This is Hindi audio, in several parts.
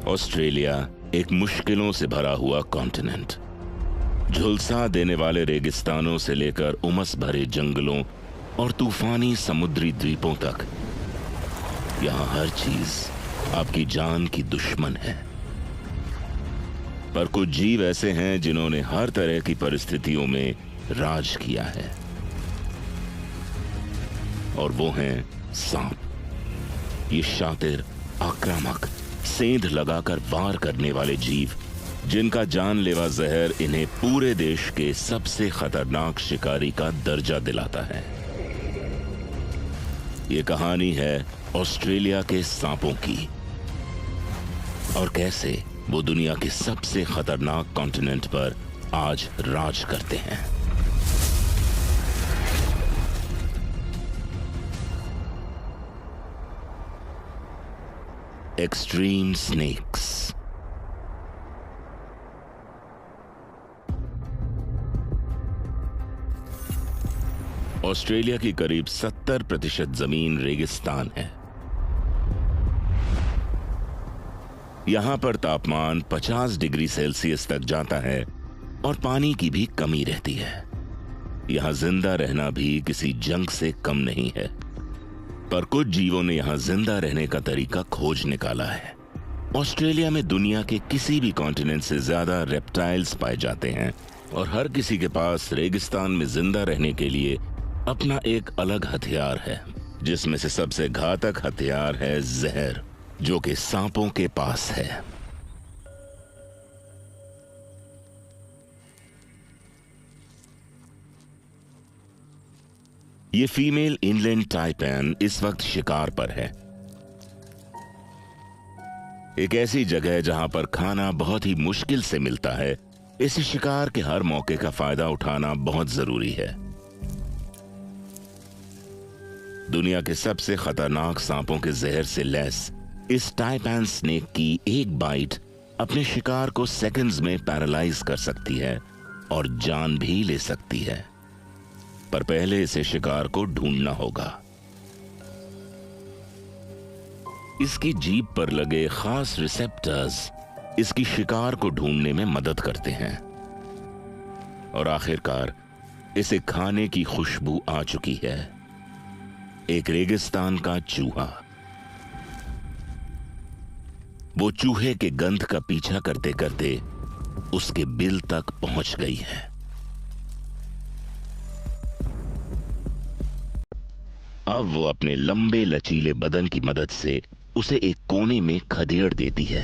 ऑस्ट्रेलिया एक मुश्किलों से भरा हुआ कॉन्टिनेंट, झुलसा देने वाले रेगिस्तानों से लेकर उमस भरे जंगलों और तूफानी समुद्री द्वीपों तक। यहां हर चीज आपकी जान की दुश्मन है। पर कुछ जीव ऐसे हैं जिन्होंने हर तरह की परिस्थितियों में राज किया है, और वो हैं सांप। ये शातिर, आक्रामक, सेंध लगाकर वार करने वाले जीव, जिनका जानलेवा जहर इन्हें पूरे देश के सबसे खतरनाक शिकारी का दर्जा दिलाता है। ये कहानी है ऑस्ट्रेलिया के सांपों की, और कैसे वो दुनिया के सबसे खतरनाक कॉन्टिनेंट पर आज राज करते हैं। Extreme snacks. ऑस्ट्रेलिया की करीब 70% जमीन रेगिस्तान है। यहां पर तापमान 50 डिग्री सेल्सियस तक जाता है और पानी की भी कमी रहती है। यहां जिंदा रहना भी किसी जंग से कम नहीं है। पर कुछ जीवों ने यहां जिंदा रहने का तरीका खोज निकाला है। ऑस्ट्रेलिया में दुनिया के किसी भी कॉन्टिनेंट से ज्यादा रेप्टाइल्स पाए जाते हैं, और हर किसी के पास रेगिस्तान में जिंदा रहने के लिए अपना एक अलग हथियार है, जिसमें से सबसे घातक हथियार है जहर, जो कि सांपों के पास है। ये फीमेल इनलैंड टाइपैन इस वक्त शिकार पर है। एक ऐसी जगह जहां पर खाना बहुत ही मुश्किल से मिलता है। इस शिकार के हर मौके का फायदा उठाना बहुत जरूरी है। दुनिया के सबसे खतरनाक सांपों के जहर से लैस इस टाइपैन स्नेक की एक बाइट अपने शिकार को सेकंड्स में पैरालाइज कर सकती है और जान भी ले सकती है। पर पहले इसे शिकार को ढूंढना होगा। इसकी जीभ पर लगे खास रिसेप्टर्स इसकी शिकार को ढूंढने में मदद करते हैं, और आखिरकार इसे खाने की खुशबू आ चुकी है। एक रेगिस्तान का चूहा। वो चूहे के गंध का पीछा करते करते उसके बिल तक पहुंच गई है। अब वो अपने लंबे लचीले बदन की मदद से उसे एक कोने में खदेड़ देती है।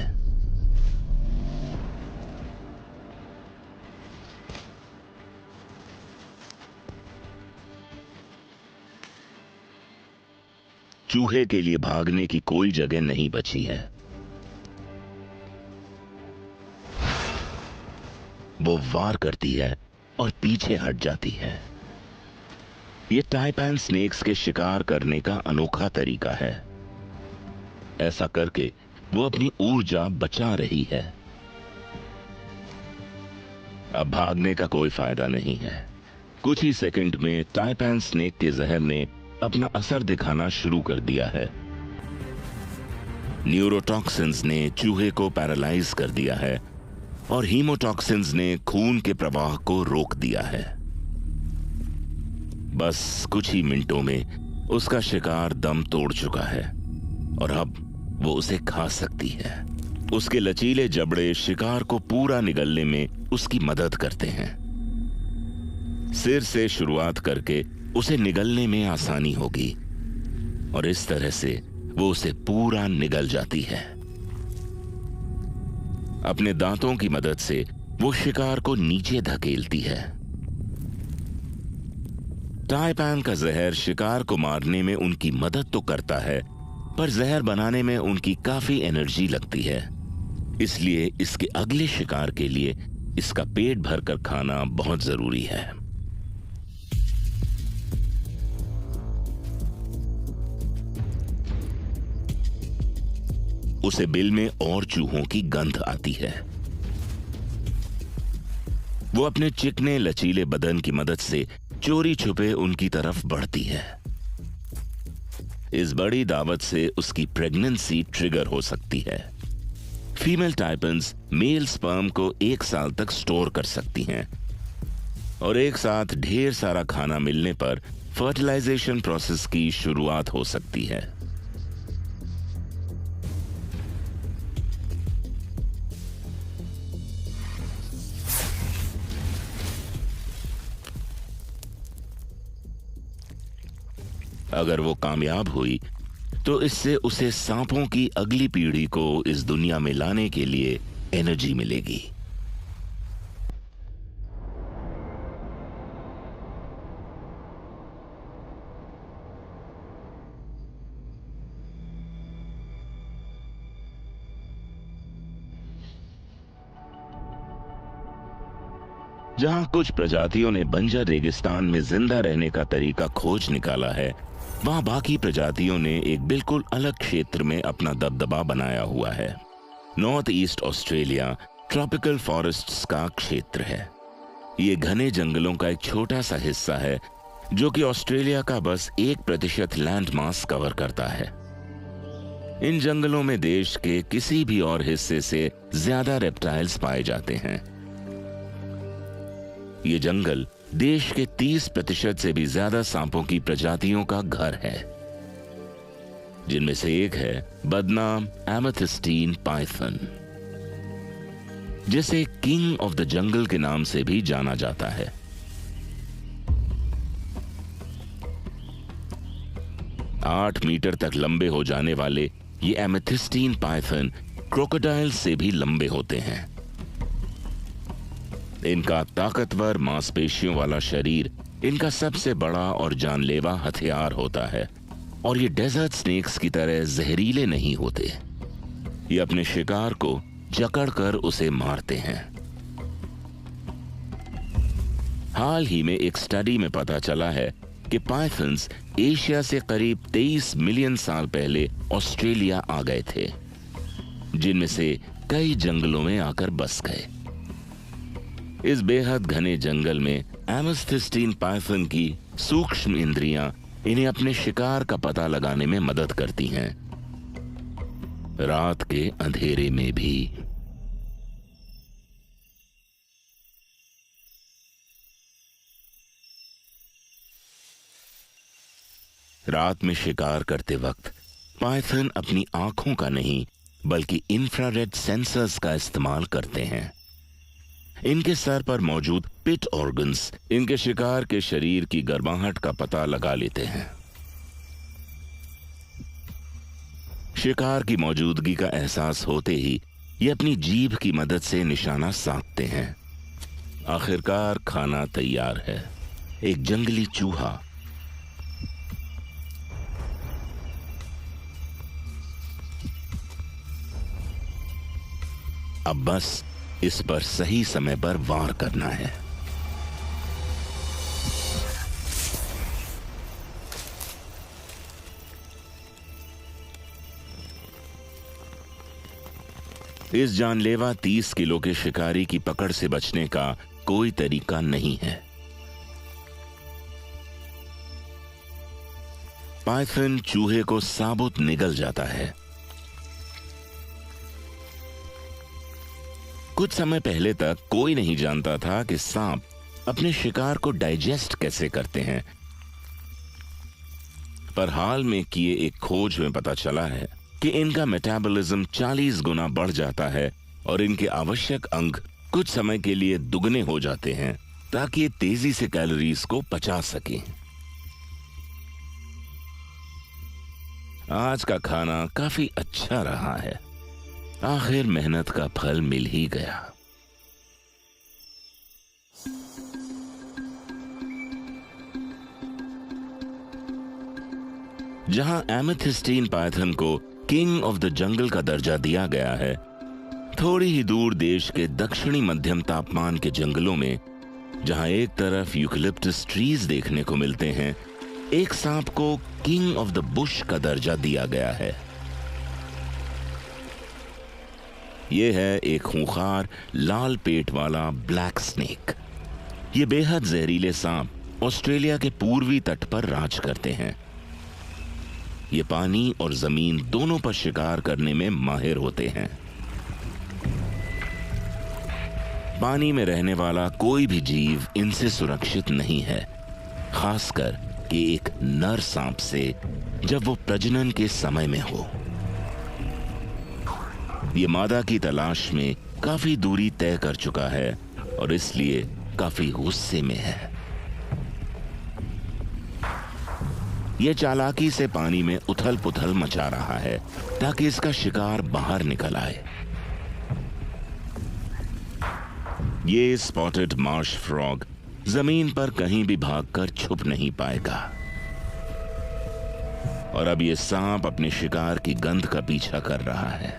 चूहे के लिए भागने की कोई जगह नहीं बची है। वो वार करती है और पीछे हट जाती है। ये टाइपैन स्नेक्स के शिकार करने का अनोखा तरीका है। ऐसा करके वो अपनी ऊर्जा बचा रही है। अब भागने का कोई फायदा नहीं है। कुछ ही सेकंड में टाइपैन स्नेक के जहर ने अपना असर दिखाना शुरू कर दिया है। न्यूरोटॉक्सिन्स ने चूहे को पैरालाइज कर दिया है, और हीमोटॉक्सिन्स ने खून के प्रवाह को रोक दिया है। बस कुछ ही मिनटों में उसका शिकार दम तोड़ चुका है, और अब वो उसे खा सकती है। उसके लचीले जबड़े शिकार को पूरा निगलने में उसकी मदद करते हैं। सिर से शुरुआत करके उसे निगलने में आसानी होगी, और इस तरह से वो उसे पूरा निगल जाती है। अपने दांतों की मदद से वो शिकार को नीचे धकेलती है। टाइपैन का जहर शिकार को मारने में उनकी मदद तो करता है, पर जहर बनाने में उनकी काफी एनर्जी लगती है। इसलिए इसके अगले शिकार के लिए इसका पेट भरकर खाना बहुत जरूरी है। उसे बिल में और चूहों की गंध आती है। वो अपने चिकने लचीले बदन की मदद से चोरी छुपे उनकी तरफ बढ़ती है। इस बड़ी दावत से उसकी प्रेगनेंसी ट्रिगर हो सकती है। फीमेल टाइपन्स मेल स्पर्म को 1 साल तक स्टोर कर सकती हैं और एक साथ ढेर सारा खाना मिलने पर फर्टिलाइजेशन प्रोसेस की शुरुआत हो सकती है। अगर वो कामयाब हुई तो इससे उसे सांपों की अगली पीढ़ी को इस दुनिया में लाने के लिए एनर्जी मिलेगी। जहां कुछ प्रजातियों ने बंजर रेगिस्तान में जिंदा रहने का तरीका खोज निकाला है, वहां बाकी प्रजातियों ने एक बिल्कुल अलग क्षेत्र में अपना दबदबा बनाया हुआ है। North east Australia tropical forests का क्षेत्र है। ये घने जंगलों का एक छोटा सा हिस्सा है जो कि ऑस्ट्रेलिया का बस 1% लैंड मास कवर करता है। इन जंगलों में देश के किसी भी और हिस्से से ज्यादा रेप्टाइल्स पाए जाते हैं। ये जंगल देश के 30% से भी ज्यादा सांपों की प्रजातियों का घर है, जिनमें से एक है बदनाम एमेथिस्टीन पाइथन, जिसे किंग ऑफ द जंगल के नाम से भी जाना जाता है। आठ मीटर तक लंबे हो जाने वाले ये एमेथिस्टीन पाइथन क्रोकोडाइल से भी लंबे होते हैं। इनका ताकतवर मांसपेशियों वाला शरीर इनका सबसे बड़ा और जानलेवा हथियार होता है और ये डेजर्ट स्नेक्स की तरह जहरीले नहीं होते। ये अपने शिकार को जकड़कर उसे मारते हैं। हाल ही में एक स्टडी में पता चला है कि पाइथन्स एशिया से करीब 23 मिलियन साल पहले ऑस्ट्रेलिया आ गए थे, जिनमें से कई जंगलों में आकर बस गए। इस बेहद घने जंगल में एमेथिस्टीन पाइथन की सूक्ष्म इंद्रियां इन्हें अपने शिकार का पता लगाने में मदद करती हैं, रात के अंधेरे में भी। रात में शिकार करते वक्त पाइथन अपनी आंखों का नहीं बल्कि इंफ्रारेड सेंसर्स का इस्तेमाल करते हैं। इनके सर पर मौजूद पिट ऑर्गन्स इनके शिकार के शरीर की गर्माहट का पता लगा लेते हैं। शिकार की मौजूदगी का एहसास होते ही ये अपनी जीभ की मदद से निशाना साधते हैं। आखिरकार खाना तैयार है, एक जंगली चूहा। अब बस इस पर सही समय पर वार करना है। इस जानलेवा 30 किलो के शिकारी की पकड़ से बचने का कोई तरीका नहीं है। पाइथन चूहे को साबुत निगल जाता है। कुछ समय पहले तक कोई नहीं जानता था कि सांप अपने शिकार को डाइजेस्ट कैसे करते हैं, पर हाल में किए एक खोज में पता चला है कि इनका मेटाबॉलिज्म 40 गुना बढ़ जाता है और इनके आवश्यक अंग कुछ समय के लिए दुगने हो जाते हैं ताकि ये तेजी से कैलोरीज को पचा सकें। आज का खाना काफी अच्छा रहा है। आखिर मेहनत का फल मिल ही गया। जहां एमेथिस्टीन पाइथन को किंग ऑफ द जंगल का दर्जा दिया गया है, थोड़ी ही दूर देश के दक्षिणी मध्यम तापमान के जंगलों में, जहां एक तरफ यूकलिप्टस ट्रीज देखने को मिलते हैं, एक सांप को किंग ऑफ द बुश का दर्जा दिया गया है। यह है एक खूंखार लाल पेट वाला ब्लैक स्नेक। ये बेहद जहरीले सांप ऑस्ट्रेलिया के पूर्वी तट पर राज करते हैं। ये पानी और जमीन दोनों पर शिकार करने में माहिर होते हैं। पानी में रहने वाला कोई भी जीव इनसे सुरक्षित नहीं है, खासकर कि एक नर सांप से जब वो प्रजनन के समय में हो। ये मादा की तलाश में काफी दूरी तय कर चुका है और इसलिए काफी गुस्से में है। यह चालाकी से पानी में उथल पुथल मचा रहा है ताकि इसका शिकार बाहर निकल आए। ये स्पॉटेड मार्श फ्रॉग जमीन पर कहीं भी भागकर छुप नहीं पाएगा और अब ये सांप अपने शिकार की गंध का पीछा कर रहा है।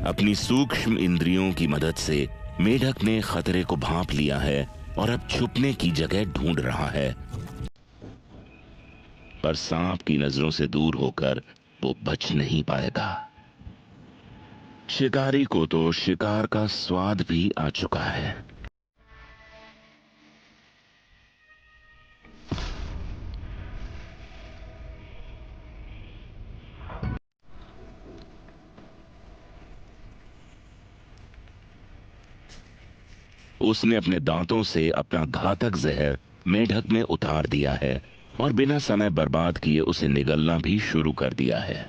अपनी सूक्ष्म इंद्रियों की मदद से मेढक ने खतरे को भांप लिया है और अब छुपने की जगह ढूंढ रहा है, पर सांप की नजरों से दूर होकर वो बच नहीं पाएगा। शिकारी को तो शिकार का स्वाद भी आ चुका है। उसने अपने दांतों से अपना घातक जहर मेढक में उतार दिया है और बिना समय बर्बाद किए उसे निगलना भी शुरू कर दिया है।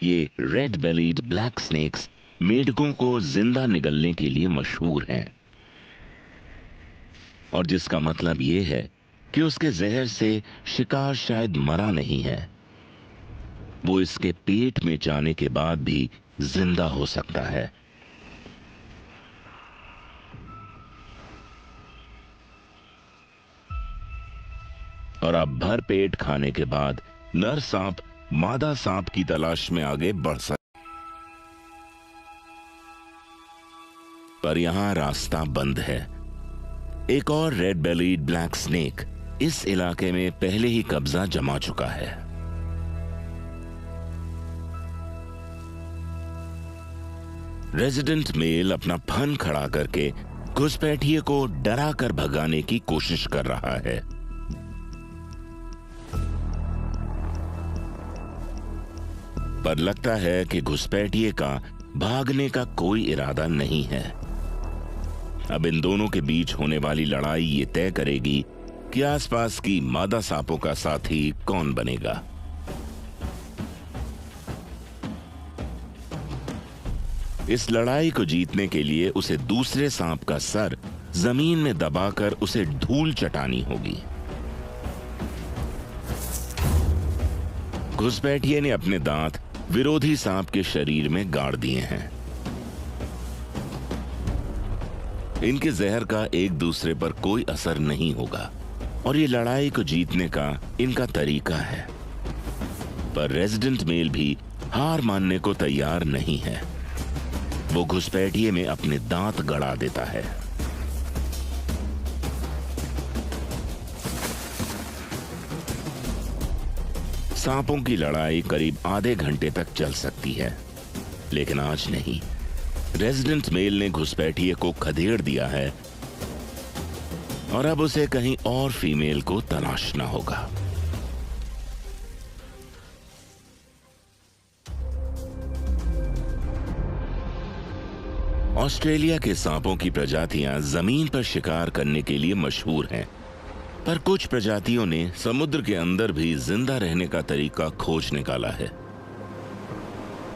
ये रेड बेलीड ब्लैक स्नेक्स मेढकों को जिंदा निगलने के लिए मशहूर हैं और जिसका मतलब ये है कि उसके जहर से शिकार शायद मरा नहीं है, वो इसके पेट में जाने के बाद भी जिंदा हो सकता है। और अब भर पेट खाने के बाद नर सांप मादा सांप की तलाश में आगे बढ़ सकता, पर यहां रास्ता बंद है। एक और रेड बेलीड ब्लैक स्नेक इस इलाके में पहले ही कब्जा जमा चुका है। रेजिडेंट मेल अपना फन खड़ा करके घुसपैठिए को डरा कर भगाने की कोशिश कर रहा है। पर लगता है कि घुसपैठिए का भागने का कोई इरादा नहीं है। अब इन दोनों के बीच होने वाली लड़ाई ये तय करेगी कि आसपास की मादा सांपों का साथी कौन बनेगा। इस लड़ाई को जीतने के लिए उसे दूसरे सांप का सर जमीन में दबाकर उसे धूल चटानी होगी। घुसपैठिए ने अपने दांत विरोधी सांप के शरीर में गाड़ दिए हैं। इनके जहर का एक दूसरे पर कोई असर नहीं होगा और ये लड़ाई को जीतने का इनका तरीका है। पर रेजिडेंट मेल भी हार मानने को तैयार नहीं है। वो घुसपैठिए में अपने दांत गड़ा देता है। सांपों की लड़ाई करीब आधे घंटे तक चल सकती है, लेकिन आज नहीं। रेजिडेंट मेल ने घुसपैठिए को खदेड़ दिया है और अब उसे कहीं और फीमेल को तलाशना होगा। ऑस्ट्रेलिया के सांपों की प्रजातियां जमीन पर शिकार करने के लिए मशहूर हैं, पर कुछ प्रजातियों ने समुद्र के अंदर भी जिंदा रहने का तरीका खोज निकाला है।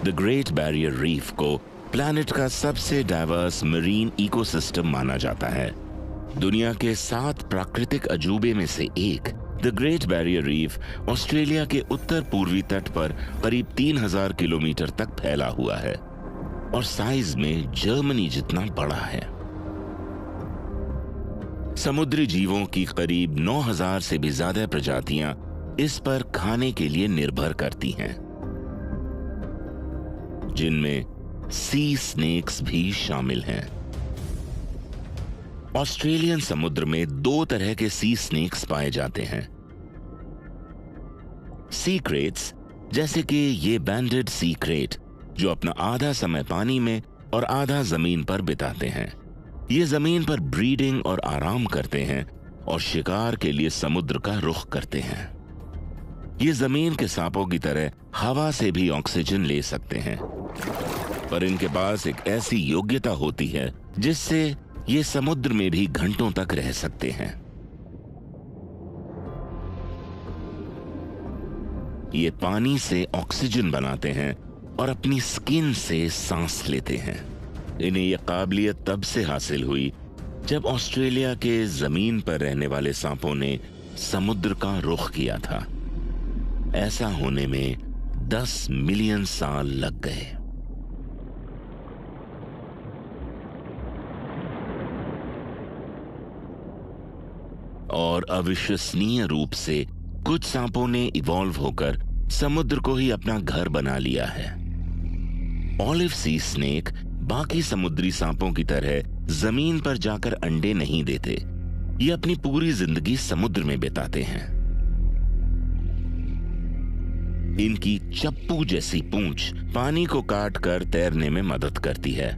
द ग्रेट बैरियर रीफ को प्लैनेट का सबसे डाइवर्स मरीन इकोसिस्टम माना जाता है। दुनिया के 7 प्राकृतिक अजूबे में से एक the great barrier reef Australia के उत्तर पूर्वी तट पर करीब 3000 किलोमीटर तक फैला हुआ है और साइज में जर्मनी जितना बड़ा है। समुद्री जीवों की करीब 9000 से भी ज्यादा प्रजातियां इस पर खाने के लिए निर्भर करती हैं, जिनमें सी स्नेक्स भी शामिल हैं। ऑस्ट्रेलियन समुद्र में 2 तरह के सी स्नेक्स पाए जाते हैं। सी क्रेट्स, जैसे कि ये बैंडेड सी क्रेट, जो अपना आधा समय पानी में और आधा जमीन पर बिताते हैं। ये जमीन पर ब्रीडिंग और आराम करते हैं और शिकार के लिए समुद्र का रुख करते हैं। ये जमीन के सांपों की तरह हवा से भी ऑक्सीजन ले सकते हैं। पर इनके पास एक ऐसी योग्यता होती है जिससे ये समुद्र में भी घंटों तक रह सकते हैं। ये पानी से ऑक्सीजन बनाते हैं और अपनी स्किन से सांस लेते हैं। इन्हें यह काबिलियत तब से हासिल हुई जब ऑस्ट्रेलिया के जमीन पर रहने वाले सांपों ने समुद्र का रुख किया था। ऐसा होने में 10 मिलियन साल लग गए। और अविश्वसनीय रूप से कुछ सांपों ने इवॉल्व होकर समुद्र को ही अपना घर बना लिया है। ऑलिव सी स्नेक बाकी समुद्री सांपों की तरह जमीन पर जाकर अंडे नहीं देते। ये अपनी पूरी जिंदगी समुद्र में बिताते हैं। इनकी चप्पू जैसी पूंछ पानी को काट कर तैरने में मदद करती है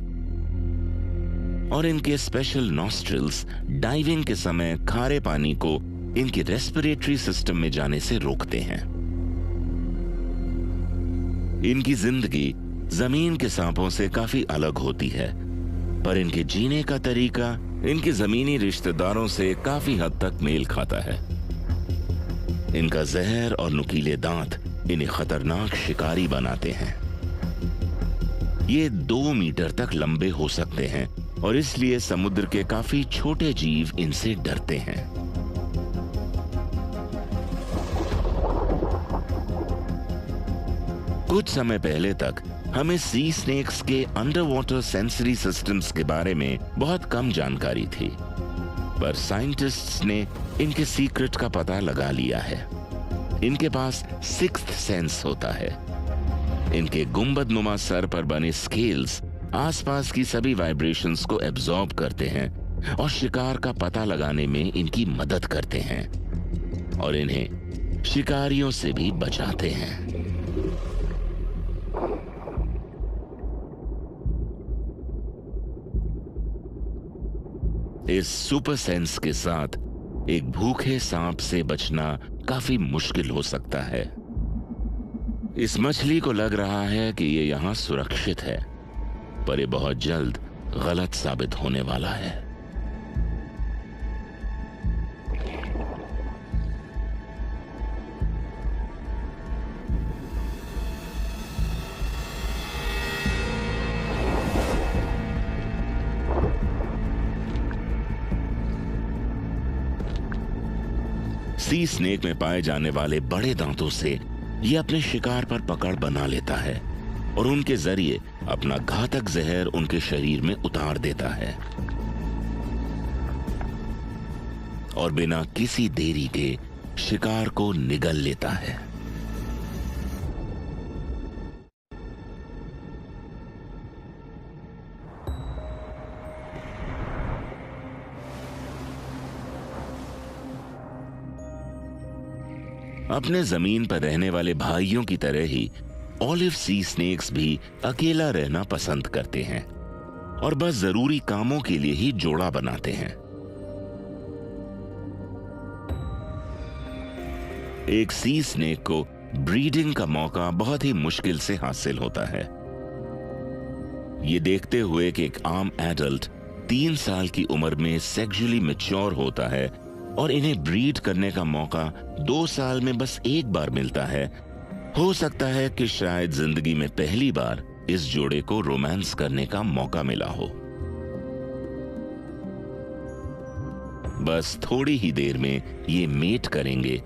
और इनके स्पेशल नॉस्ट्रिल्स डाइविंग के समय खारे पानी को इनके रेस्पिरेटरी सिस्टम में जाने से रोकते हैं। इनकी जिंदगी जमीन के सांपों से काफी अलग होती है, पर इनके जीने का तरीका इनके जमीनी रिश्तेदारों से काफी हद तक मेल खाता है। इनका जहर और नुकीले दांत इन्हें खतरनाक शिकारी बनाते हैं। ये 2 मीटर तक लंबे हो सकते हैं और इसलिए समुद्र के काफी छोटे जीव इनसे डरते हैं। कुछ समय पहले तक हमें सी स्नेक्स के अंडर वाटर सेंसरी सिस्टम्स के बारे में बहुत कम जानकारी थी, पर साइंटिस्ट्स ने इनके सीक्रेट का पता लगा लिया है। इनके पास सिक्स्थ सेंस होता है। इनके गुंबदनुमा सर पर बने स्केल्स आसपास की सभी वाइब्रेशंस को एब्जॉर्ब करते हैं और शिकार का पता लगाने में इनकी मदद करते हैं और इन्हें शिकारियों से भी बचाते हैं। इस सुपर सेंस के साथ एक भूखे सांप से बचना काफी मुश्किल हो सकता है। इस मछली को लग रहा है कि ये यहां सुरक्षित है, पर ये बहुत जल्द गलत साबित होने वाला है। सी स्नेक में पाए जाने वाले बड़े दांतों से ये अपने शिकार पर पकड़ बना लेता है और उनके जरिए अपना घातक जहर उनके शरीर में उतार देता है और बिना किसी देरी के शिकार को निगल लेता है। अपने जमीन पर रहने वाले भाइयों की तरह ही ऑलिव सी स्नेक्स भी अकेला रहना पसंद करते हैं और बस जरूरी कामों के लिए ही जोड़ा बनाते हैं। एक सी स्नेक को ब्रीडिंग का मौका बहुत ही मुश्किल से हासिल होता है। ये देखते हुए कि एक आम एडल्ट 3 साल की उम्र में सेक्सुअली मैच्योर होता है और इन्हें ब्रीड करने का मौका 2 साल में बस एक बार मिलता है, हो सकता है कि शायद जिंदगी में पहली बार इस जोड़े को रोमांस करने का मौका मिला हो। बस थोड़ी ही देर में ये मेट करेंगे,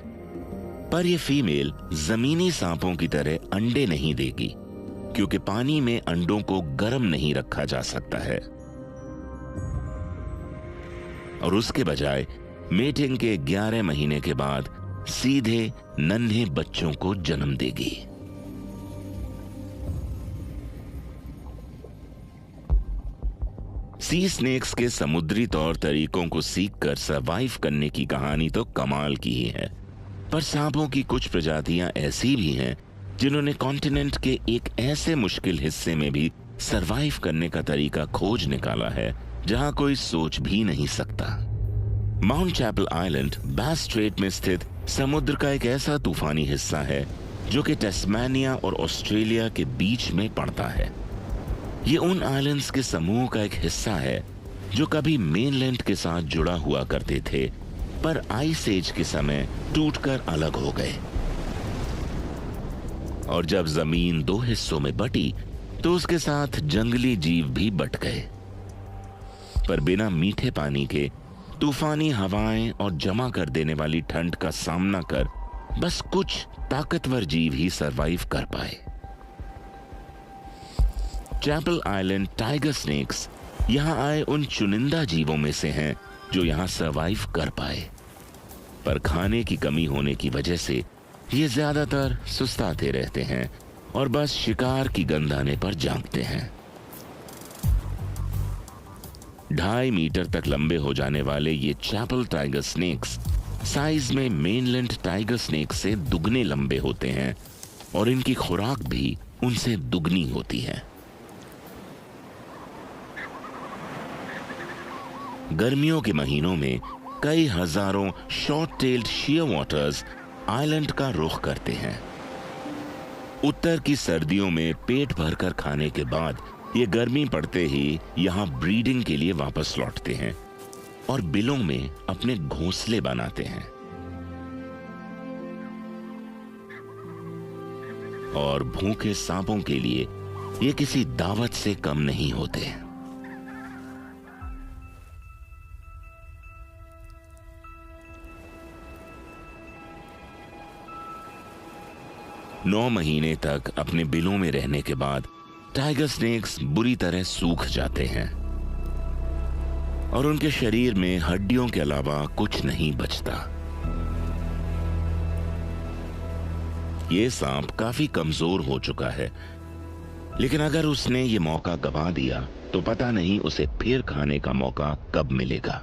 पर ये फीमेल जमीनी सांपों की तरह अंडे नहीं देगी, क्योंकि पानी में अंडों को गर्म नहीं रखा जा सकता है और उसके बजाय मेटिंग के 11 महीने के बाद सीधे नन्हे बच्चों को जन्म देगी। सी स्नेक्स के समुद्री तौर तरीकों को सीखकर सरवाइव करने की कहानी तो कमाल की ही है, पर सांपों की कुछ प्रजातियां ऐसी भी हैं जिन्होंने कॉन्टिनेंट के एक ऐसे मुश्किल हिस्से में भी सरवाइव करने का तरीका खोज निकाला है जहां कोई सोच भी नहीं सकता। माउंट चैपल आइलैंड बास स्ट्रेट में स्थित समुद्र का एक ऐसा तूफानी हिस्सा है जो कि टस्मानिया और ऑस्ट्रेलिया के बीच में पड़ता है। ये उन आइलैंड्स के समूह का एक हिस्सा है जो कभी मेनलैंड के साथ जुड़ा हुआ करते थे, पर आइस एज के समय टूटकर अलग हो गए। और जब जमीन दो हिस्सों में बटी तो उसके साथ जंगली जीव भी बट गए। पर बिना मीठे पानी के तूफानी हवाएं और जमा कर देने वाली ठंड का सामना कर बस कुछ ताकतवर जीव ही सरवाइव कर पाए। चैपल आइलैंड टाइगर स्नेक्स यहां आए उन चुनिंदा जीवों में से हैं जो यहां सरवाइव कर पाए, पर खाने की कमी होने की वजह से ये ज्यादातर सुस्ताते रहते हैं और बस शिकार की गंध आने पर जागते हैं। 2.5 मीटर तक लंबे हो जाने वाले ये चैपल टाइगर स्नेक्स साइज में मेनलैंड टाइगर स्नेक से दुगने लंबे होते हैं और इनकी खुराक भी उनसे दुगनी होती है। गर्मियों के महीनों में कई हजारों short tailed share waters island का रुख करते हैं। उत्तर की सर्दियों में पेट भरकर खाने के बाद ये गर्मी पड़ते ही यहां ब्रीडिंग के लिए वापस लौटते हैं और बिलों में अपने घोंसले बनाते हैं। और भूखे सांपों के लिए ये किसी दावत से कम नहीं होते। 9 महीने तक अपने बिलों में रहने के बाद टाइगर स्नेक्स बुरी तरह सूख जाते हैं और उनके शरीर में हड्डियों के अलावा कुछ नहीं बचता। ये सांप काफी कमजोर हो चुका है, लेकिन अगर उसने ये मौका गंवा दिया तो पता नहीं उसे फिर खाने का मौका कब मिलेगा।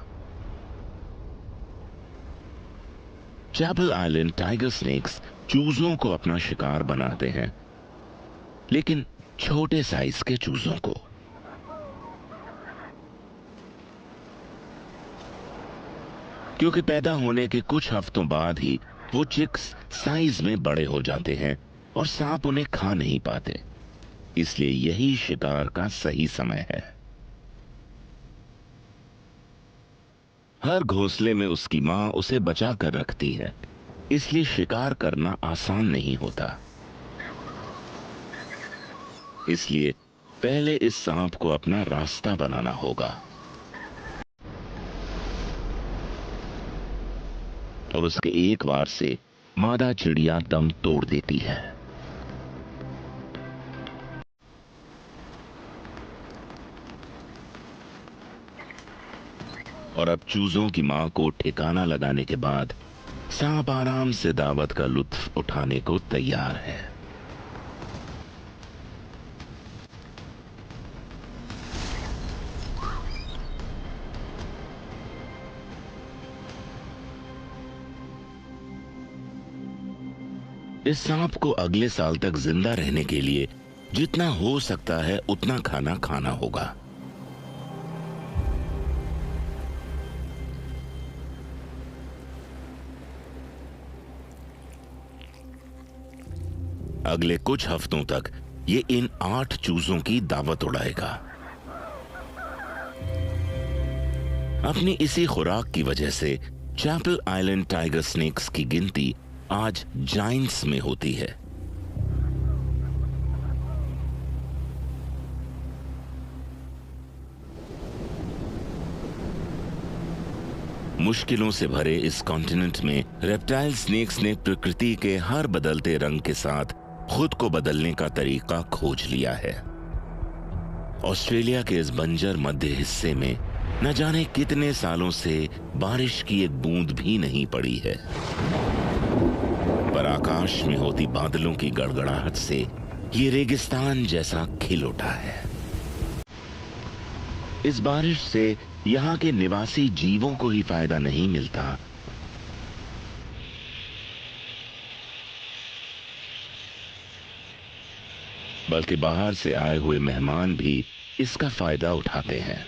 चैपल आइलैंड टाइगर स्नेक्स चूजों को अपना शिकार बनाते हैं, लेकिन छोटे साइज के चूजों को। क्योंकि पैदा होने के कुछ हफ्तों बाद ही वो चिक्स साइज में बड़े हो जाते हैं और सांप उन्हें खा नहीं पाते, इसलिए यही शिकार का सही समय है। हर घोंसले में उसकी मां उसे बचा कर रखती है, इसलिए शिकार करना आसान नहीं होता। इसलिए पहले इस सांप को अपना रास्ता बनाना होगा और उसके एक वार से मादा चिड़िया दम तोड़ देती है। और अब चूजों की मां को ठिकाना लगाने के बाद सांप आराम से दावत का लुत्फ उठाने को तैयार है। इस सांप को अगले साल तक जिंदा रहने के लिए जितना हो सकता है उतना खाना खाना होगा। अगले कुछ हफ्तों तक ये इन 8 चूजों की दावत उड़ाएगा। अपनी इसी खुराक की वजह से चैपल आइलैंड टाइगर स्नेक्स की गिनती आज जायंट्स में होती है। मुश्किलों से भरे इस कॉन्टिनेंट में रेप्टाइल स्नेक्स ने प्रकृति के हर बदलते रंग के साथ खुद को बदलने का तरीका खोज लिया है। ऑस्ट्रेलिया के इस बंजर मध्य हिस्से में न जाने कितने सालों से बारिश की एक बूंद भी नहीं पड़ी है, पर आकाश में होती बादलों की गड़गड़ाहट से ये रेगिस्तान जैसा खिल उठा है। इस बारिश से यहां के निवासी जीवों को ही फायदा नहीं मिलता, बल्कि बाहर से आए हुए मेहमान भी इसका फायदा उठाते हैं।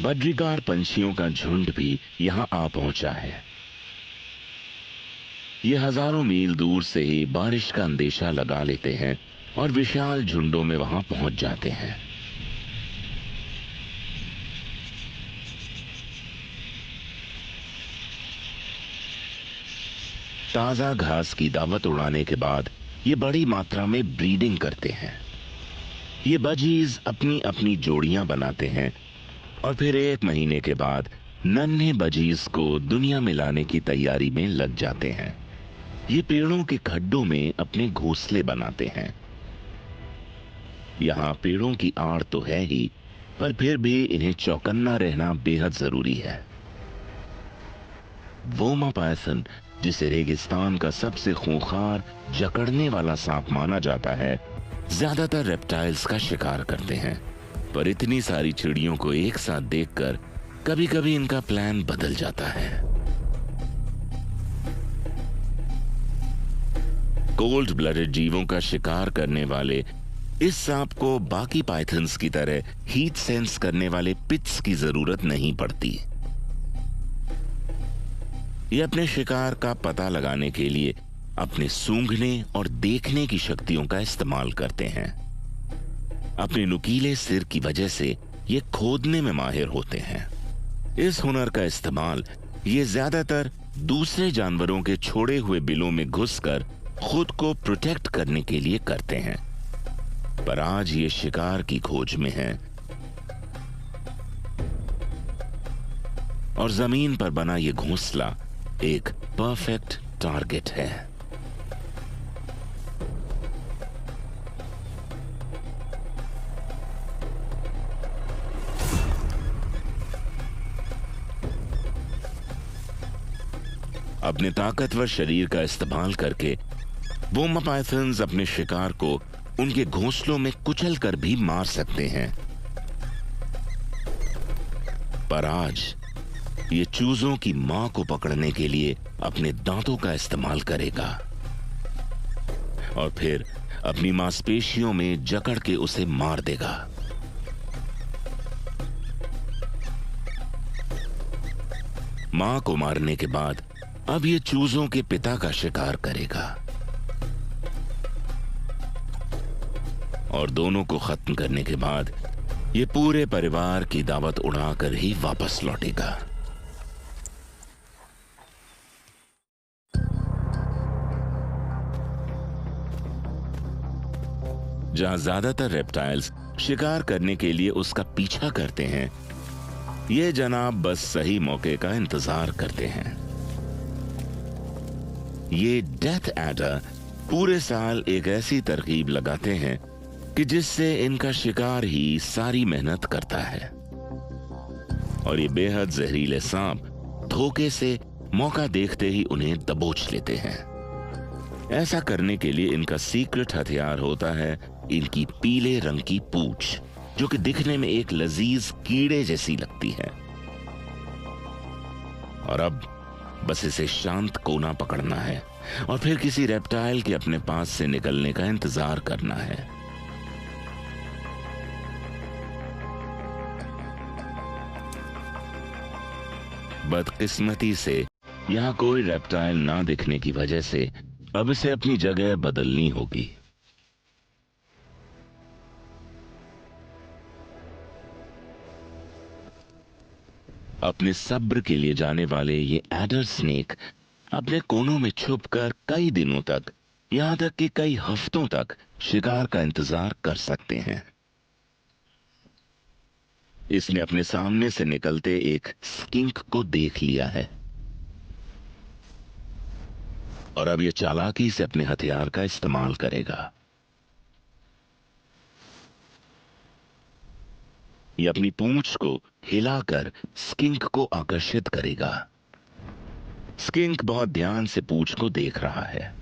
बद्रीगार पंछियों का झुंड भी यहां आ पहुंचा है। ये हजारों मील दूर से ही बारिश का अंदेशा लगा लेते हैं और विशाल झुंडों में वहां पहुंच जाते हैं। ताजा घास की दावत उड़ाने के बाद ये बड़ी मात्रा में ब्रीडिंग करते हैं। ये बजीज अपनी अपनी जोड़ियां बनाते हैं और फिर 1 महीने के बाद नन्हे बजीज को दुनिया में लाने की तैयारी में लग जाते हैं। ये पेड़ों के खड्डों में अपने घोंसले बनाते हैं। यहाँ पेड़ों की आड़ तो है ही, पर फिर भी इन्हें चौकन्ना रहना बेहद जरूरी है। वोमा पायथन, जिसे रेगिस्तान का सबसे खूंखार जकड़ने वाला सांप माना जाता है, ज्यादातर रेप्टाइल्स का शिकार करते हैं। पर इतनी सारी चिड़ियों को एक साथ देखकर कभी कभी इनका प्लान बदल जाता है। कोल्ड ब्लडेड जीवों का शिकार करने वाले इस सांप को बाकी पाइथन्स की तरह हीट सेंस करने वाले पिट्स की जरूरत नहीं पड़ती। ये अपने शिकार का पता लगाने के लिए अपने सूंघने और देखने की शक्तियों का इस्तेमाल करते हैं। अपने नुकीले सिर की वजह से ये खोदने में माहिर होते हैं। इस हुनर का इस्तेमाल ये ज्यादातर दूसरे जानवरों के छोड़े हुए बिलों में घुसकर खुद को प्रोटेक्ट करने के लिए करते हैं। पर आज ये शिकार की खोज में है और जमीन पर बना ये घोंसला एक परफेक्ट टारगेट है। अपने ताकतवर शरीर का इस्तेमाल करके वोमा पाइथन्स अपने शिकार को उनके घोंसलों में कुचल कर भी मार सकते हैं। पर आज ये चूजों की मां को पकड़ने के लिए अपने दांतों का इस्तेमाल करेगा और फिर अपनी मांसपेशियों में जकड़ के उसे मार देगा। मां को मारने के बाद अब ये चूजों के पिता का शिकार करेगा और दोनों को खत्म करने के बाद ये पूरे परिवार की दावत उड़ाकर ही वापस लौटेगा। जहां ज्यादातर रेप्टाइल्स शिकार करने के लिए उसका पीछा करते हैं, ये जनाब बस सही मौके का इंतजार करते हैं। ये डेथ एडर पूरे साल एक ऐसी तरकीब लगाते हैं कि जिससे इनका शिकार ही सारी मेहनत करता है और ये बेहद जहरीले सांप धोखे से मौका देखते ही उन्हें दबोच लेते हैं। ऐसा करने के लिए इनका सीक्रेट हथियार होता है इनकी पीले रंग की पूंछ, जो कि दिखने में एक लजीज कीड़े जैसी लगती है। और अब बस इसे शांत कोना पकड़ना है और फिर किसी रेप्टाइल के अपने पास से निकलने का इंतजार करना है। बदकिस्मती से यहां कोई रेप्टाइल ना दिखने की वजह से अब इसे अपनी जगह बदलनी होगी। अपने सब्र के लिए जाने वाले ये एडर स्नेक अपने कोनों में छुपकर कई दिनों तक, यहां तक कि कई हफ्तों तक शिकार का इंतजार कर सकते हैं। इसने अपने सामने से निकलते एक स्किंक को देख लिया है और अब यह चालाकी से अपने हथियार का इस्तेमाल करेगा। यह अपनी पूंछ को हिलाकर स्किंक को आकर्षित करेगा। स्किंक बहुत ध्यान से पूंछ को देख रहा है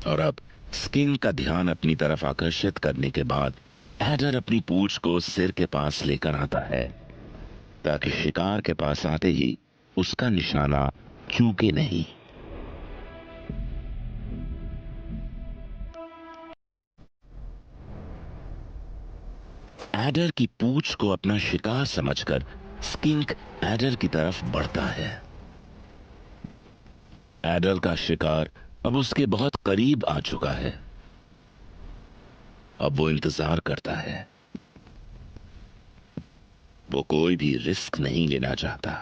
और अब स्किंक का ध्यान अपनी तरफ आकर्षित करने के बाद एडर अपनी पूंछ को सिर के पास लेकर आता है ताकि शिकार के पास आते ही उसका निशाना चूके नहीं। एडर की पूंछ को अपना शिकार समझकर स्किंक एडर की तरफ बढ़ता है। एडर का शिकार अब उसके बहुत करीब आ चुका है। अब वो इंतजार करता है। वो कोई भी रिस्क नहीं लेना चाहता।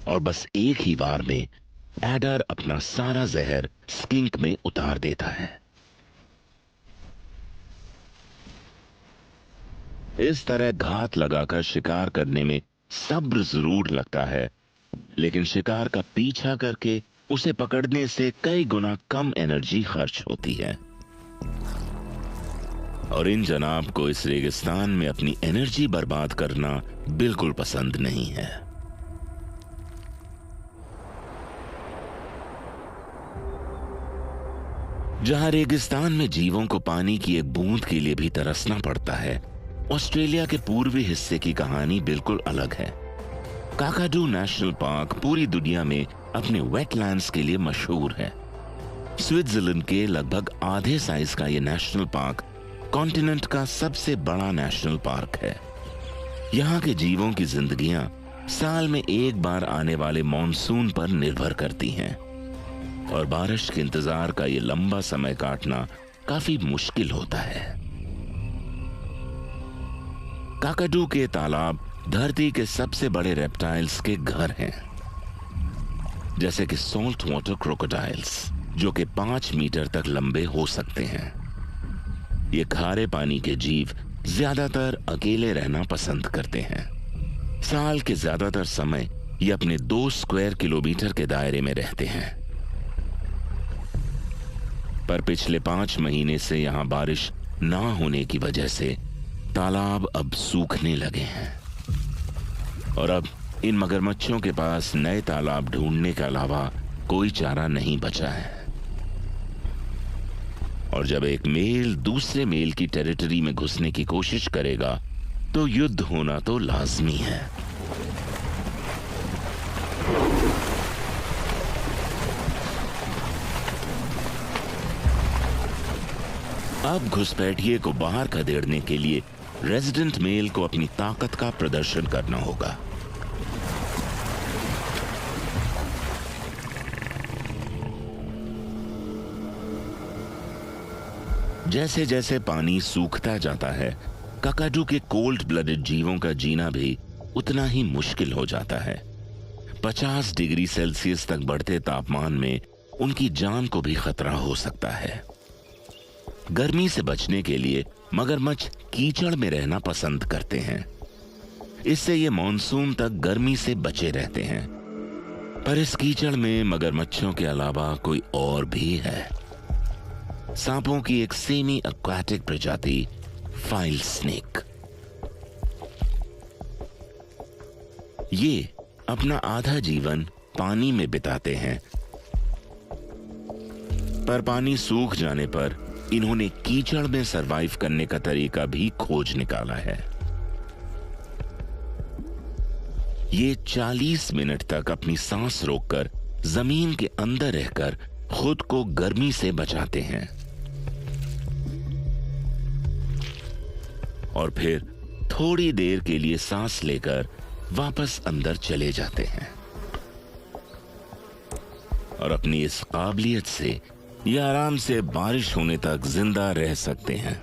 और बस एक ही बार में एडर अपना सारा जहर स्किंक में उतार देता है। इस तरह घात लगाकर शिकार करने में सब्र जरूर लगता है, लेकिन शिकार का पीछा करके उसे पकड़ने से कई गुना कम एनर्जी खर्च होती है। और इन जनाब को इस रेगिस्तान में अपनी एनर्जी बर्बाद करना बिल्कुल पसंद नहीं है। जहां रेगिस्तान में जीवों को पानी की एक बूंद के लिए भी तरसना पड़ता है, ऑस्ट्रेलिया के पूर्वी हिस्से की कहानी बिल्कुल अलग है। काकाडू नेशनल पार्क पूरी दुनिया में अपने वेटलैंड्स के लिए मशहूर है। स्विट्जरलैंड के लगभग आधे साइज का यह नेशनल पार्क कॉन्टिनेंट का सबसे बड़ा नेशनल पार्क है। यहाँ के जीवों की जिंदगियां साल में एक बार आने वाले मॉनसून पर निर्भर करती हैं, और बारिश के इंतजार का ये लंबा समय काटना काफी मुश्किल होता है। काकाडू के तालाब धरती के सबसे बड़े रेप्टाइल्स के घर हैं, जैसे कि सॉल्ट वाटर क्रोकोडाइल्स, जो कि 5 मीटर तक लंबे हो सकते हैं। ये खारे पानी के जीव ज्यादातर अकेले रहना पसंद करते हैं। साल के ज्यादातर समय ये अपने 2 स्क्वायर किलोमीटर के दायरे में रहते हैं। पर पिछले 5 महीने से यहां बारिश ना होने की वजह से तालाब अब सूखने लगे हैं, और अब इन मगरमच्छों के पास नए तालाब ढूंढने के अलावा कोई चारा नहीं बचा है। और जब एक मेल दूसरे मेल की टेरिटरी में घुसने की कोशिश करेगा तो युद्ध होना तो लाजमी है। अब घुसपैठिए को बाहर खदेड़ने के लिए रेजिडेंट मेल को अपनी ताकत का प्रदर्शन करना होगा। जैसे जैसे पानी सूखता जाता है, काकाडू के कोल्ड ब्लडेड जीवों का जीना भी उतना ही मुश्किल हो जाता है। 50 डिग्री सेल्सियस तक बढ़ते तापमान में उनकी जान को भी खतरा हो सकता है। गर्मी से बचने के लिए मगरमच्छ कीचड़ में रहना पसंद करते हैं। इससे ये मॉनसून तक गर्मी से बचे रहते हैं। पर इस कीचड़ में मगरमच्छों के अलावा कोई और भी है। सांपों की एक सेमी एक्वाटिक प्रजाति, फाइल स्नेक। ये अपना आधा जीवन पानी में बिताते हैं, पर पानी सूख जाने पर इन्होंने कीचड़ में सरवाइव करने का तरीका भी खोज निकाला है। ये 40 मिनट तक अपनी सांस रोककर जमीन के अंदर रहकर खुद को गर्मी से बचाते हैं, और फिर थोड़ी देर के लिए सांस लेकर वापस अंदर चले जाते हैं। और अपनी इस काबिलियत से ये आराम से बारिश होने तक जिंदा रह सकते हैं।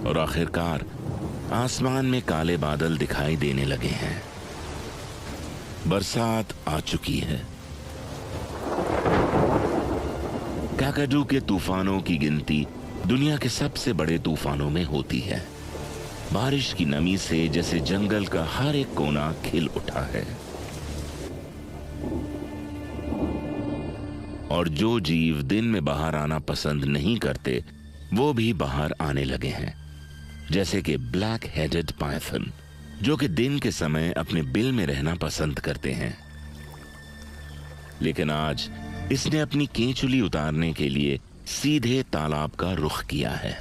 और आखिरकार आसमान में काले बादल दिखाई देने लगे हैं। बरसात आ चुकी है। काकाडू के तूफानों की गिनती दुनिया के सबसे बड़े तूफानों में होती है। बारिश की नमी से जैसे जंगल का हर एक कोना खिल उठा है, और जो जीव दिन में बाहर आना पसंद नहीं करते वो भी बाहर आने लगे हैं, जैसे कि ब्लैक हेडेड पाइथन, जो कि दिन के समय अपने बिल में रहना पसंद करते हैं। लेकिन आज इसने अपनी केंचुली उतारने के लिए सीधे तालाब का रुख किया है।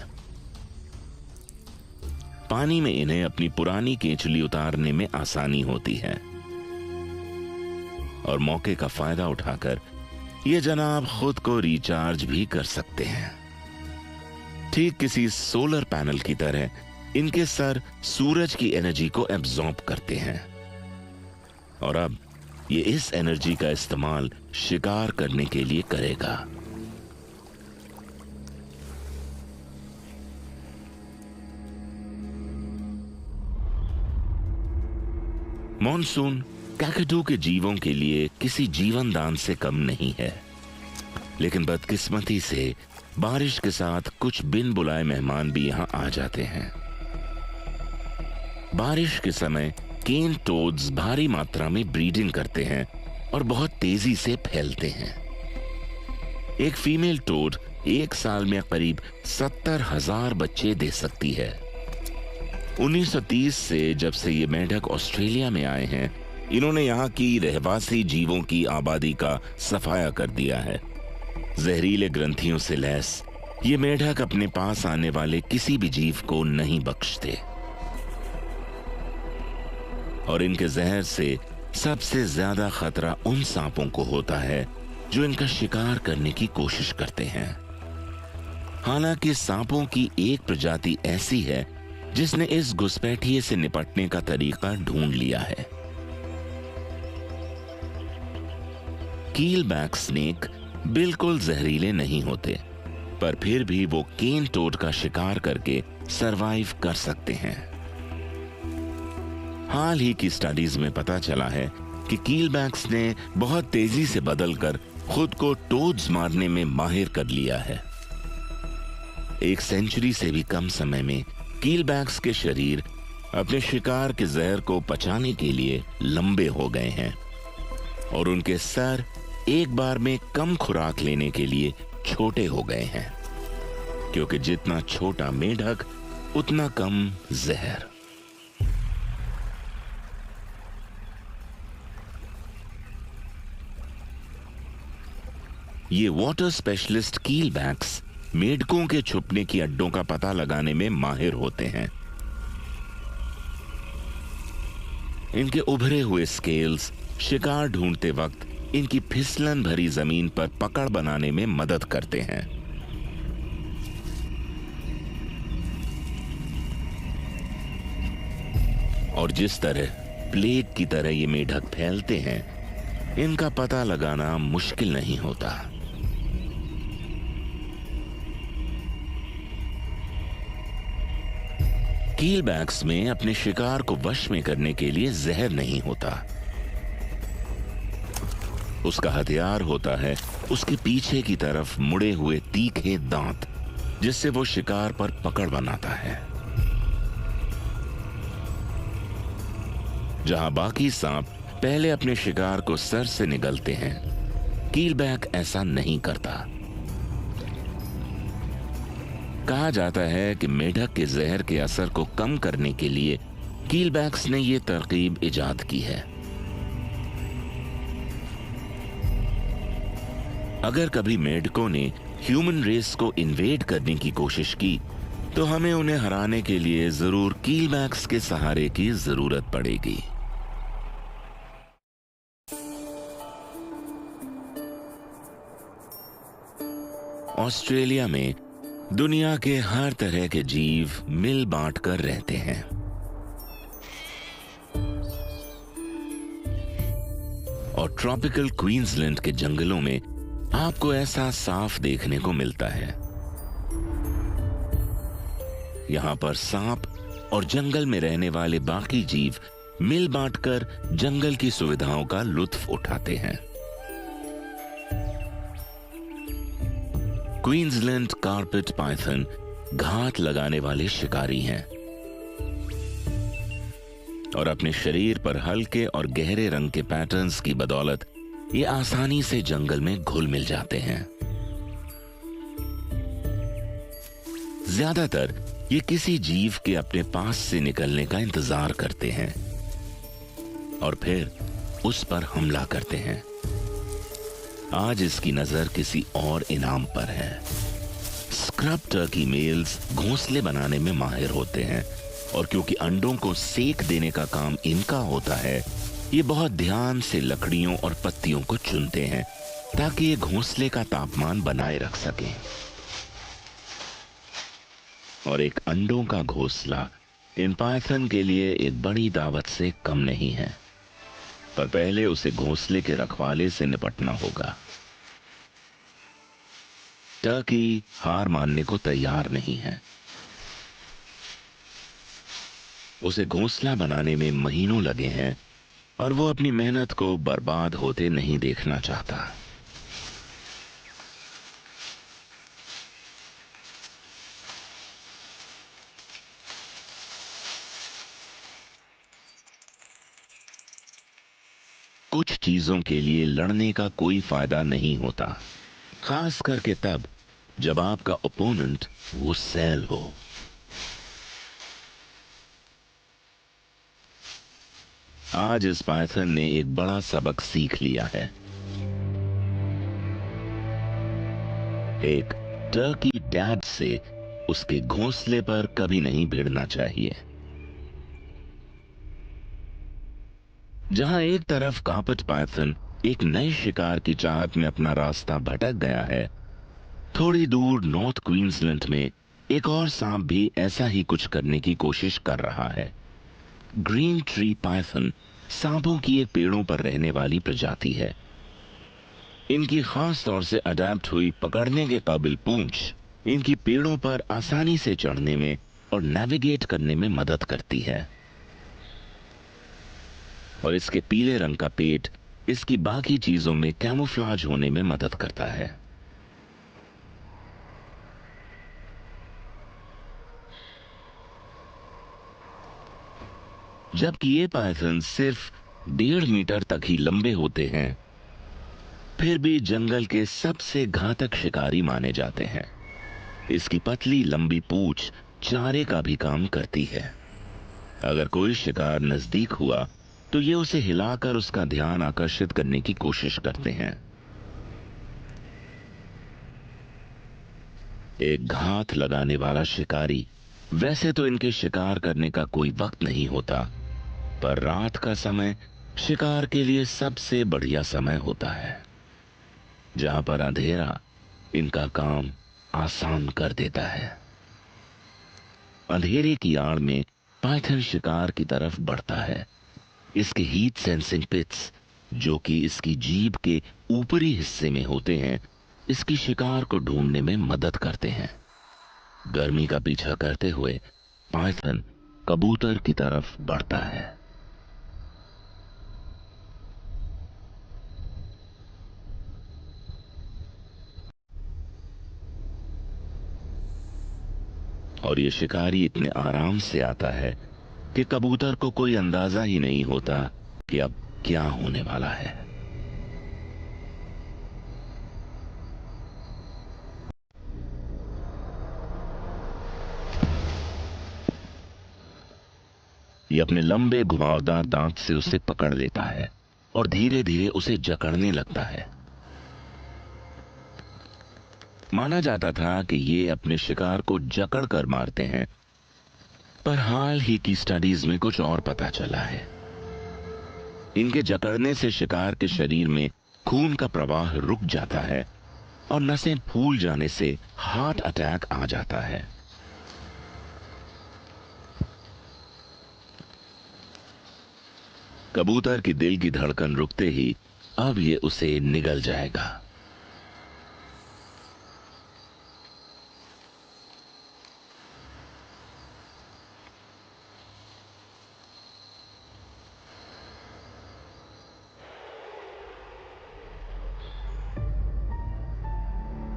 पानी में इन्हें अपनी पुरानी केंचुली उतारने में आसानी होती है, और मौके का फायदा उठाकर ये जनाब खुद को रिचार्ज भी कर सकते हैं। ठीक किसी सोलर पैनल की तरह इनके सर सूरज की एनर्जी को एब्जॉर्ब करते हैं और अब ये इस एनर्जी का इस्तेमाल शिकार करने के लिए करेगा। मॉनसून कैकटू के जीवों के लिए किसी जीवन दान से कम नहीं है, लेकिन बदकिस्मती से बारिश के साथ कुछ बिन बुलाए मेहमान भी यहां आ जाते हैं। बारिश के समय केन टोड्स भारी मात्रा में ब्रीडिंग करते हैं और बहुत तेजी से फैलते हैं। एक फीमेल टोड एक साल में करीब 70,000 बच्चे दे सकती है। 1930 से जब से ये मेंढक ऑस्ट्रेलिया में आए हैं, इन्होंने यहाँ की रहवासी जीवों की आबादी का सफाया कर दिया है। जहरीले ग्रंथियों से लैस ये मेंढक अपने पास आने वाले किसी भी जीव को नहीं बख्शते और इनके जहर से सबसे ज्यादा खतरा उन सांपों को होता है जो इनका शिकार करने की कोशिश करते हैं। हालांकि सांपों की एक प्रजाति ऐसी है जिसने इस घुसपैठिए से निपटने का तरीका ढूंढ लिया है। कीलबैक स्नेक बिल्कुल जहरीले नहीं होते, पर फिर भी वो केन टोड का शिकार करके सरवाइव कर सकते हैं। हाल ही की स्टडीज में पता चला है कि कीलबैक्स ने बहुत तेजी से बदलकर खुद को टोड्स मारने में माहिर कर लिया है। एक सेंचुरी से भी कम समय में कीलबैक्स के शरीर अपने शिकार के जहर को पचाने के लिए लंबे हो गए हैं और उनके सर एक बार में कम खुराक लेने के लिए छोटे हो गए हैं, क्योंकि जितना छोटा मेंढक उतना कम जहर। ये वाटर स्पेशलिस्ट कीलबैक्स मेंढकों के छुपने की अड्डों का पता लगाने में माहिर होते हैं। इनके उभरे हुए स्केल्स शिकार ढूंढते वक्त इनकी फिसलन भरी जमीन पर पकड़ बनाने में मदद करते हैं। और जिस तरह प्लेग की तरह ये मेंढक फैलते हैं, इनका पता लगाना मुश्किल नहीं होता। कीलबैक्स में अपने शिकार को वश में करने के लिए जहर नहीं होता। उसका हथियार होता है उसके पीछे की तरफ मुड़े हुए तीखे दांत, जिससे वो शिकार पर पकड़ बनाता है। जहां बाकी सांप पहले अपने शिकार को सर से निगलते हैं, कीलबैक ऐसा नहीं करता। कहा जाता है कि मेंढक के जहर के असर को कम करने के लिए कीलबैक्स ने यह तरकीब इजाद की है। अगर कभी मेंढकों ने ह्यूमन रेस को इन्वेड करने की कोशिश की, तो हमें उन्हें हराने के लिए जरूर कीलबैक्स के सहारे की जरूरत पड़ेगी। ऑस्ट्रेलिया में दुनिया के हर तरह के जीव मिल बांट कर रहते हैं। और ट्रॉपिकल क्वींसलैंड के जंगलों में आपको ऐसा साफ देखने को मिलता है। यहां पर सांप और जंगल में रहने वाले बाकी जीव मिल बांटकर जंगल की सुविधाओं का लुत्फ उठाते हैं। क्वींसलैंड कारपेट पाइथन घात लगाने वाले शिकारी हैं और अपने शरीर पर हल्के और गहरे रंग के पैटर्न्स की बदौलत ये आसानी से जंगल में घुल मिल जाते हैं। ज्यादातर ये किसी जीव के अपने पास से निकलने का इंतजार करते हैं और फिर उस पर हमला करते हैं। आज इसकी नजर किसी और इनाम पर है। स्क्रब टर्की मेल्स घोंसले बनाने में माहिर होते हैं और क्योंकि अंडों को सेक देने का काम इनका होता है, ये बहुत ध्यान से लकड़ियों और पत्तियों को चुनते हैं ताकि ये घोंसले का तापमान बनाए रख सकें। और एक अंडों का घोंसला इन पाइथन के लिए एक बड़ी दावत से कम नहीं है। पर पहले उसे घोंसले के रखवाले से निपटना होगा। टर्की हार मानने को तैयार नहीं है। उसे घोंसला बनाने में महीनों लगे हैं और वो अपनी मेहनत को बर्बाद होते नहीं देखना चाहता। कुछ चीजों के लिए लड़ने का कोई फायदा नहीं होता, खास करके तब जब आपका ओपोनेंट वो सेल हो। आज इस पाइथन ने एक बड़ा सबक सीख लिया है। एक टर्की डैड से उसके घोंसले पर कभी नहीं भिड़ना चाहिए। जहां एक तरफ कार्पेट पाइथन एक नए शिकार की चाहत में अपना रास्ता भटक गया है, थोड़ी दूर नॉर्थ क्वींसलैंड में एक और सांप भी ऐसा ही कुछ करने की कोशिश कर रहा है। ग्रीन ट्री पाइथन सांपों की एक पेड़ों पर रहने वाली प्रजाति है। इनकी खास तौर से अडेप्ट हुई पकड़ने के काबिल पूंछ इनकी पेड़ों पर आसानी से चढ़ने में और नेविगेट करने में मदद करती है। और इसके पीले रंग का पेट इसकी बाकी चीजों में कैमोफ्लेज होने में मदद करता है। जबकि ये पाइथन सिर्फ 1.5 मीटर तक ही लंबे होते हैं, फिर भी जंगल के सबसे घातक शिकारी माने जाते हैं। इसकी पतली लंबी पूंछ चारे का भी काम करती है। अगर कोई शिकार नजदीक हुआ तो ये उसे हिलाकर उसका ध्यान आकर्षित करने की कोशिश करते हैं। एक घात लगाने वाला शिकारी वैसे तो इनके शिकार करने का कोई वक्त नहीं होता, पर रात का समय शिकार के लिए सबसे बढ़िया समय होता है, जहां पर अंधेरा इनका काम आसान कर देता है। अंधेरे की आड़ में पाइथन शिकार की तरफ बढ़ता है। इसके हीट सेंसिंग पिट्स, जो कि इसकी जीभ के ऊपरी हिस्से में होते हैं, इसकी शिकार को ढूंढने में मदद करते हैं। गर्मी का पीछा करते हुए पाइथन कबूतर की तरफ बढ़ता है। और ये शिकारी इतने आराम से आता है कि कबूतर को कोई अंदाजा ही नहीं होता कि अब क्या होने वाला है। ये अपने लंबे घुमावदार दांत से उसे पकड़ लेता है और धीरे धीरे उसे जकड़ने लगता है। माना जाता था कि ये अपने शिकार को जकड़ कर मारते हैं, पर हाल ही की स्टडीज में कुछ और पता चला है। इनके जकड़ने से शिकार के शरीर में खून का प्रवाह रुक जाता है और नसें फूल जाने से हार्ट अटैक आ जाता है। कबूतर की दिल की धड़कन रुकते ही अब ये उसे निगल जाएगा।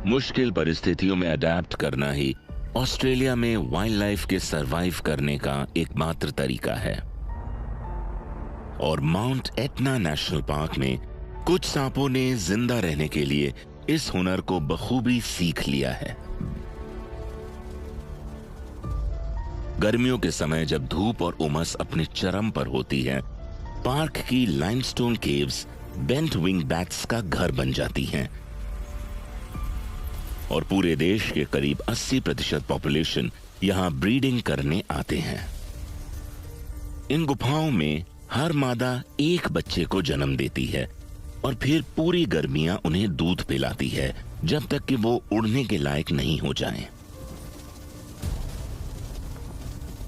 मुश्किल परिस्थितियों में अडेप्ट करना ही ऑस्ट्रेलिया में वाइल्ड लाइफ के सरवाइव करने का एकमात्र तरीका है। और माउंट एटना नेशनल पार्क में कुछ सांपों ने जिंदा रहने के लिए इस हुनर को बखूबी सीख लिया है। गर्मियों के समय जब धूप और उमस अपने चरम पर होती है, पार्क की limestone caves bent wing bats का घर बन जाती हैं और पूरे देश के करीब 80% पॉपुलेशन यहां ब्रीडिंग करने आते हैं। इन गुफाओं में हर मादा एक बच्चे को जन्म देती है और फिर पूरी गर्मियां उन्हें दूध पिलाती है, जब तक कि वो उड़ने के लायक नहीं हो जाएं।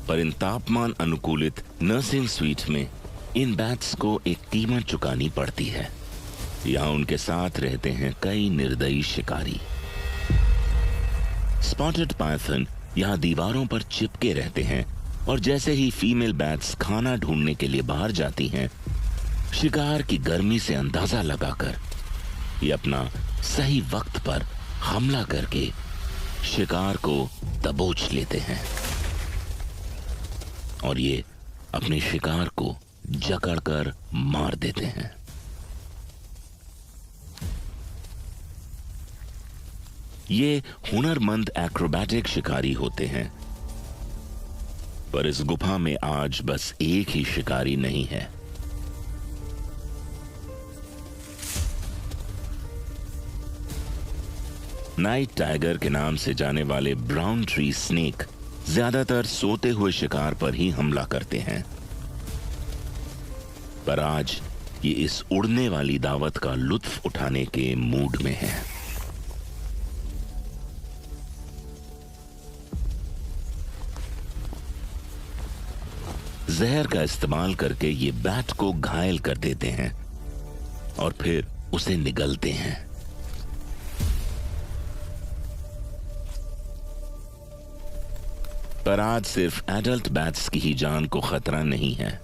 पर इन तापमान अनुकूलित नर्सिंग स्वीट में इन बैट्स को एक कीमत चुकानी पड़ती है। यहाँ उनके साथ रहते हैं कई निर्दयी शिकारी। स्पॉटेड पाइथन यहाँ दीवारों पर चिपके रहते हैं और जैसे ही फीमेल बैट्स खाना ढूंढने के लिए बाहर जाती हैं, शिकार की गर्मी से अंदाजा लगाकर ये अपना सही वक्त पर हमला करके शिकार को दबोच लेते हैं और ये अपने शिकार को जकड़कर मार देते हैं। ये हुनरमंद एक्रोबैटिक शिकारी होते हैं, पर इस गुफा में आज बस एक ही शिकारी नहीं है। नाइट टाइगर के नाम से जाने वाले ब्राउन ट्री स्नेक ज्यादातर सोते हुए शिकार पर ही हमला करते हैं, पर आज ये इस उड़ने वाली दावत का लुत्फ उठाने के मूड में है। जहर का इस्तेमाल करके ये बैट को घायल कर देते हैं और फिर उसे निगलते हैं। पर आज सिर्फ एडल्ट बैट्स की ही जान को खतरा नहीं है।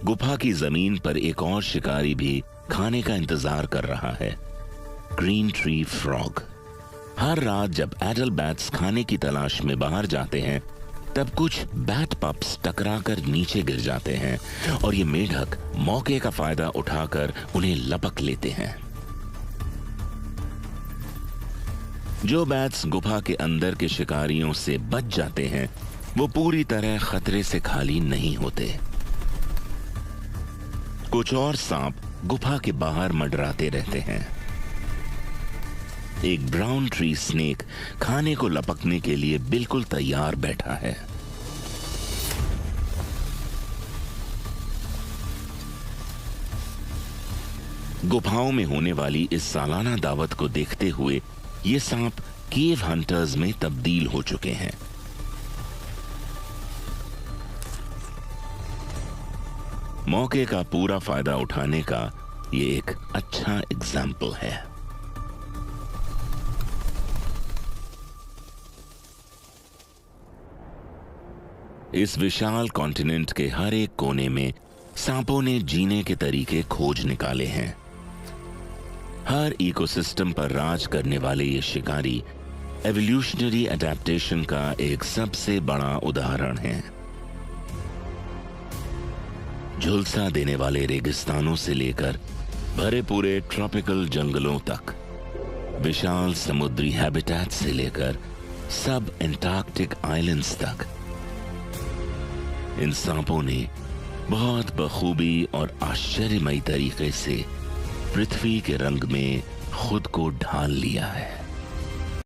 गुफा की जमीन पर एक और शिकारी भी खाने का इंतजार कर रहा है, ग्रीन ट्री फ्रॉग। हर रात जब एडल्ट बैट्स खाने की तलाश में बाहर जाते हैं, तब कुछ बैट पप्स टकराकर नीचे गिर जाते हैं और ये मेढक मौके का फायदा उठाकर उन्हें लपक लेते हैं। जो बैट्स गुफा के अंदर के शिकारियों से बच जाते हैं, वो पूरी तरह खतरे से खाली नहीं होते। कुछ और सांप गुफा के बाहर मंडराते रहते हैं। एक ब्राउन ट्री स्नेक खाने को लपकने के लिए बिल्कुल तैयार बैठा है। गुफाओं में होने वाली इस सालाना दावत को देखते हुए ये सांप केव हंटर्स में तब्दील हो चुके हैं। मौके का पूरा फायदा उठाने का ये एक अच्छा एग्जाम्पल है। इस विशाल कॉन्टिनेंट के हर एक कोने में सांपों ने जीने के तरीके खोज निकाले हैं। हर इकोसिस्टम पर राज करने वाले ये शिकारी एवोल्यूशनरी अडेप्टेशन का एक सबसे बड़ा उदाहरण है। झुलसा देने वाले रेगिस्तानों से लेकर भरे पूरे ट्रॉपिकल जंगलों तक, विशाल समुद्री हैबिटेट से लेकर सब एंटार्कटिक आइलैंड्स तक, इन सांपों ने बहुत बखूबी और आश्चर्यमयी तरीके से पृथ्वी के रंग में खुद को ढाल लिया है।